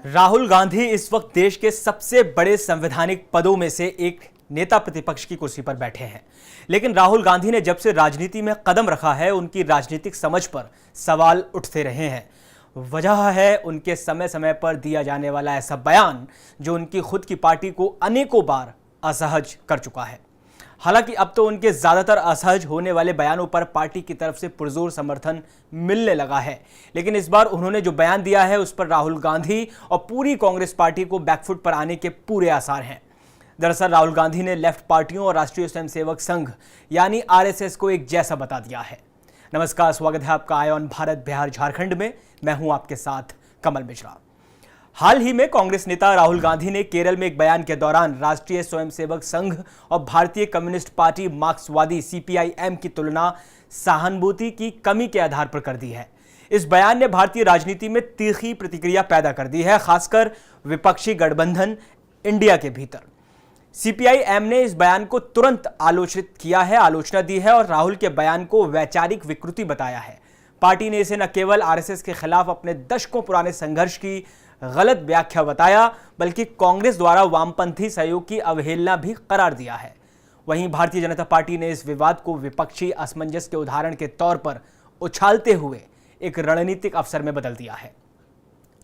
राहुल गांधी इस वक्त देश के सबसे बड़े संवैधानिक पदों में से एक नेता प्रतिपक्ष की कुर्सी पर बैठे हैं। लेकिन राहुल गांधी ने जब से राजनीति में कदम रखा है, उनकी राजनीतिक समझ पर सवाल उठते रहे हैं। वजह है उनके समय समय पर दिया जाने वाला ऐसा बयान जो उनकी खुद की पार्टी को अनेकों बार असहज कर चुका है। हालांकि अब तो उनके ज्यादातर असहज होने वाले बयानों पर पार्टी की तरफ से पुरजोर समर्थन मिलने लगा है, लेकिन इस बार उन्होंने जो बयान दिया है उस पर राहुल गांधी और पूरी कांग्रेस पार्टी को बैकफुट पर आने के पूरे आसार हैं। दरअसल राहुल गांधी ने लेफ्ट पार्टियों और राष्ट्रीय स्वयंसेवक संघ यानी आरएसएस को एक जैसा बता दिया है। नमस्कार, स्वागत है आपका आयोन भारत बिहार झारखंड में। मैं हूं आपके साथ कमल मिश्रा। हाल ही में कांग्रेस नेता राहुल गांधी ने केरल में एक बयान के दौरान राष्ट्रीय स्वयंसेवक संघ और भारतीय कम्युनिस्ट पार्टी मार्क्सवादी सीपीआईएम की तुलना सहानुभूति की कमी के आधार पर कर दी है। इस बयान ने भारतीय राजनीति में तीखी प्रतिक्रिया पैदा कर दी है, खासकर विपक्षी गठबंधन इंडिया के भीतर। सीपीआईएम ने इस बयान को तुरंत आलोचना दी है और राहुल के बयान को वैचारिक विकृति बताया है। पार्टी ने इसे न केवल आरएसएस के खिलाफ अपने दशकों पुराने संघर्ष की गलत व्याख्या बताया, बल्कि कांग्रेस द्वारा वामपंथी सहयोग की अवहेलना भी करार दिया है। वहीं भारतीय जनता पार्टी ने इस विवाद को विपक्षी असमंजस के उदाहरण के तौर पर उछालते हुए एक रणनीतिक अवसर में बदल दिया है।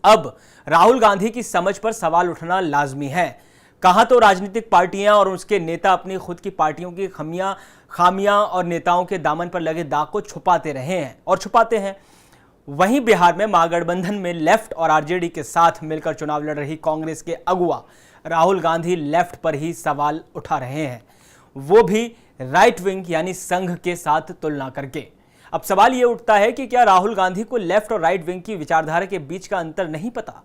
अब राहुल गांधी की समझ पर सवाल उठना लाजमी है। कहां तो राजनीतिक पार्टियां और उसके नेता अपनी खुद की पार्टियों की खामियां और नेताओं के दामन पर लगे दाग को छुपाते रहे हैं और छुपाते हैं। वहीं बिहार में महागठबंधन में लेफ्ट और आरजेडी के साथ मिलकर चुनाव लड़ रही कांग्रेस के अगुवा राहुल गांधी लेफ्ट पर ही सवाल उठा रहे हैं, वो भी राइट विंग यानी संघ के साथ तुलना करके। अब सवाल ये उठता है कि क्या राहुल गांधी को लेफ्ट और राइट विंग की विचारधारा के बीच का अंतर नहीं पता?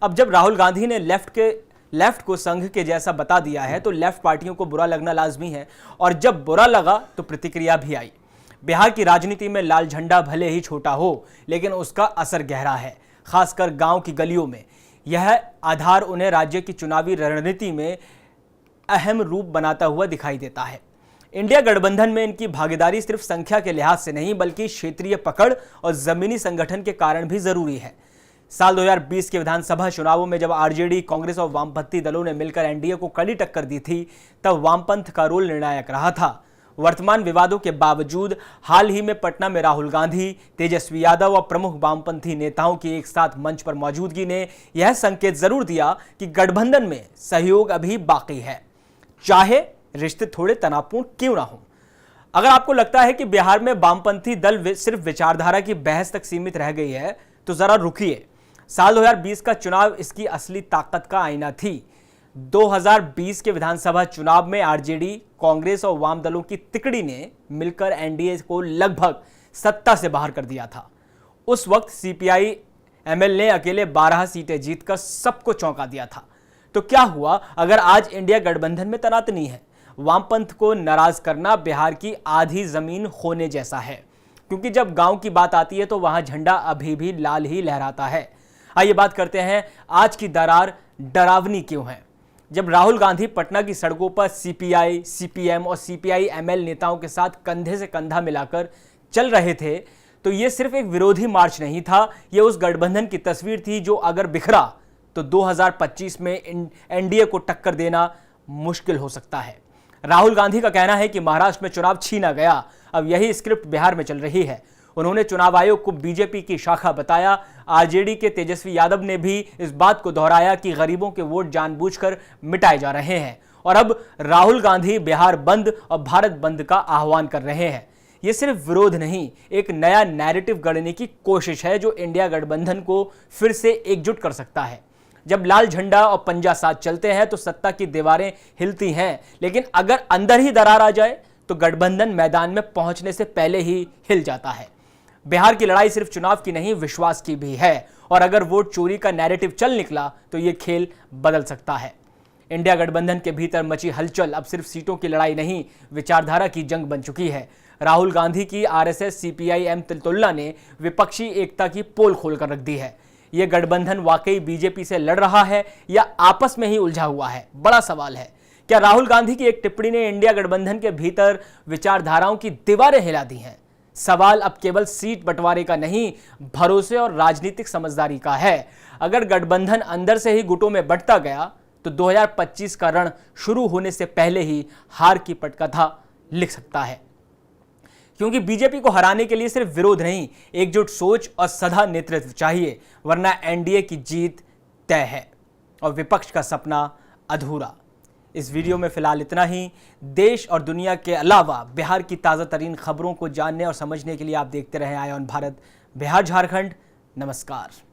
अब जब राहुल गांधी ने लेफ्ट को संघ के जैसा बता दिया है तो लेफ्ट पार्टियों को बुरा लगना लाजमी है, और जब बुरा लगा तो प्रतिक्रिया भी आई। बिहार की राजनीति में लाल झंडा भले ही छोटा हो, लेकिन उसका असर गहरा है, खासकर गांव की गलियों में। यह आधार उन्हें राज्य की चुनावी रणनीति में अहम रूप बनाता हुआ दिखाई देता है। इंडिया गठबंधन में इनकी भागीदारी सिर्फ संख्या के लिहाज से नहीं, बल्कि क्षेत्रीय पकड़ और जमीनी संगठन के कारण भी जरूरी है। साल 2020 के विधानसभा चुनावों में जब आरजेडी, कांग्रेस और वामपंथी दलों ने मिलकर एनडीए को कड़ी टक्कर दी थी, तब वामपंथ का रोल निर्णायक रहा था। वर्तमान विवादों के बावजूद हाल ही में पटना में राहुल गांधी, तेजस्वी यादव और प्रमुख वामपंथी नेताओं की एक साथ मंच पर मौजूदगी ने यह संकेत जरूर दिया कि गठबंधन में सहयोग अभी बाकी है, चाहे रिश्ते थोड़े तनावपूर्ण क्यों ना हो। अगर आपको लगता है कि बिहार में वामपंथी दल सिर्फ विचारधारा की बहस तक सीमित रह गई है, तो जरा रुकिए। साल 2020 का चुनाव इसकी असली ताकत का आईना थी। 2020 के विधानसभा चुनाव में आरजेडी, कांग्रेस और वाम दलों की तिकड़ी ने मिलकर एनडीए को लगभग सत्ता से बाहर कर दिया था। उस वक्त सीपीआईएमएल ने अकेले 12 सीटें जीतकर सबको चौंका दिया था। तो क्या हुआ अगर आज इंडिया गठबंधन में तनातनी है? वामपंथ को नाराज करना बिहार की आधी जमीन खोने जैसा है, क्योंकि जब गांव की बात आती है तो वहां झंडा अभी भी लाल ही लहराता है। आइए बात करते हैं आज की दरार डरावनी क्यों है। जब राहुल गांधी पटना की सड़कों पर सीपीआई, सीपीएम और सीपीआईएमएल नेताओं के साथ कंधे से कंधा मिलाकर चल रहे थे, तो यह सिर्फ एक विरोधी मार्च नहीं था, यह उस गठबंधन की तस्वीर थी जो अगर बिखरा तो 2025 में एनडीए को टक्कर देना मुश्किल हो सकता है। राहुल गांधी का कहना है कि महाराष्ट्र में चुनाव छीना गया, अब यही स्क्रिप्ट बिहार में चल रही है। उन्होंने चुनाव आयोग को बीजेपी की शाखा बताया। आरजेडी के तेजस्वी यादव ने भी इस बात को दोहराया कि गरीबों के वोट जानबूझकर मिटाए जा रहे हैं, और अब राहुल गांधी बिहार बंद और भारत बंद का आह्वान कर रहे हैं। यह सिर्फ विरोध नहीं, एक नया नैरेटिव गढ़ने की कोशिश है जो इंडिया गठबंधन को फिर से एकजुट कर सकता है। जब लाल झंडा और पंजा साथ चलते हैं तो सत्ता की दीवारें हिलती हैं, लेकिन अगर अंदर ही दरार आ जाए तो गठबंधन मैदान में पहुंचने से पहले ही हिल जाता है। बिहार की लड़ाई सिर्फ चुनाव की नहीं, विश्वास की भी है, और अगर वोट चोरी का नैरेटिव चल निकला तो यह खेल बदल सकता है। इंडिया गठबंधन के भीतर मची हलचल अब सिर्फ सीटों की लड़ाई नहीं, विचारधारा की जंग बन चुकी है। राहुल गांधी की आरएसएस सीपीआईएम तुलना ने विपक्षी एकता की पोल खोलकर रख दी है। यह गठबंधन वाकई बीजेपी से लड़ रहा है या आपस में ही उलझा हुआ है? बड़ा सवाल है। क्या राहुल गांधी की एक टिप्पणी ने इंडिया गठबंधन के भीतर विचारधाराओं की दीवारें हिला दी हैं? सवाल अब केवल सीट बंटवारे का नहीं, भरोसे और राजनीतिक समझदारी का है। अगर गठबंधन अंदर से ही गुटों में बंटता गया तो 2025 का रण शुरू होने से पहले ही हार की पटकथा लिख सकता है। क्योंकि बीजेपी को हराने के लिए सिर्फ विरोध नहीं, एकजुट सोच और सदा नेतृत्व चाहिए, वरना एनडीए की जीत तय है और विपक्ष का सपना अधूरा। इस वीडियो में फिलहाल इतना ही। देश और दुनिया के अलावा बिहार की ताज़ा तरीन खबरों को जानने और समझने के लिए आप देखते रहें आय ऑन भारत बिहार झारखंड। नमस्कार।